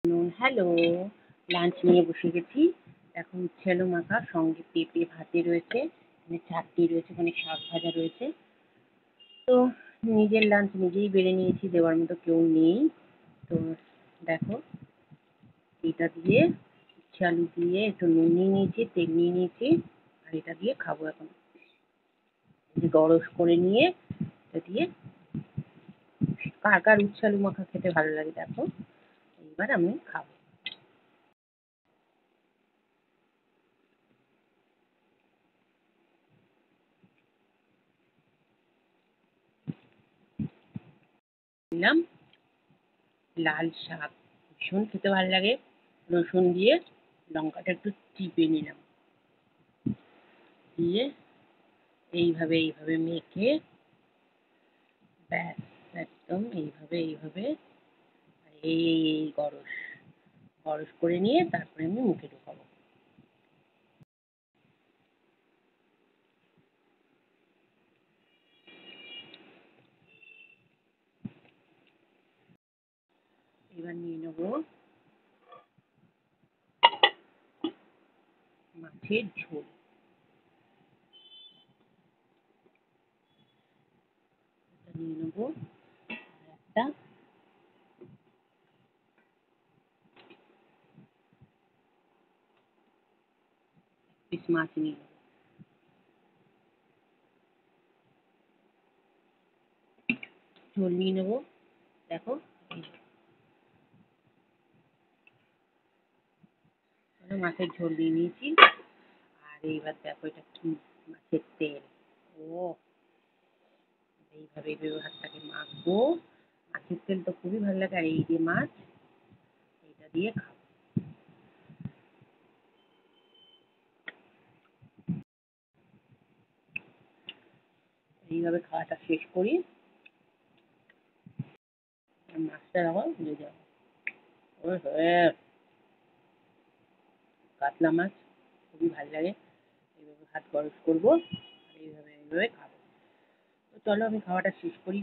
Hello, lunch নিয়ে বসে গেছি। এখন উচ্ছে আলু মাখা, সঙ্গে পেঁপে ভাতে রয়েছে, এখানে চাটনি রয়েছে, এখানে শাক ভাজা রয়েছে। তো নিজের লাঞ্চ নিজেই বেড়ে নিয়েছি, দেওয়ার মতো কেউ নেই। তো দেখো, এটা দিয়ে উচ্ছে আলু দিয়ে একটু নুন নিয়ে নিয়েছি, তেল নিয়ে নিয়েছি, আর এটা দিয়ে খাবো এখন। গরস করে নিয়ে এটা দিয়ে কার কার উচ্ছে আলু মাখা খেতে ভালো লাগে দেখো। এইবার আমি খাবো। দিলাম লাল শাক, ভীষণ খেতে ভালো লাগে। রসুন দিয়ে লঙ্কাটা একটু চিপে নিলাম, দিয়ে এইভাবে মেখে ব্যাস, একদম এইভাবে এই গরস গরস করে নিয়ে তারপরে আমি মুখে ঢোকাবো। এবার নিয়ে নেবো মাছের ঝোল। নিয়ে নেবো একটা পিস মাছ নিয়ে নেবো। ঝোল নিয়ে নেবো, দেখো মাছের ঝোল নিয়ে নিয়েছি। আর এইবার দেখো এটা কি মাছের তেল। ও এইভাবে হাতটাকে মাখবো। মাছের তেল তো খুবই ভালো লাগে, আর এই যে মাছ, এটা দিয়ে খাবো। এইভাবে খাওয়াটা শেষ করি। আর মাছটা দেখো ভুলে যাবো। কাতলা মাছ খুবই ভালো লাগে। এইভাবে হাত গরম করবো, আর এইভাবে খাবো। তো চলো আমি খাওয়াটা শেষ করি।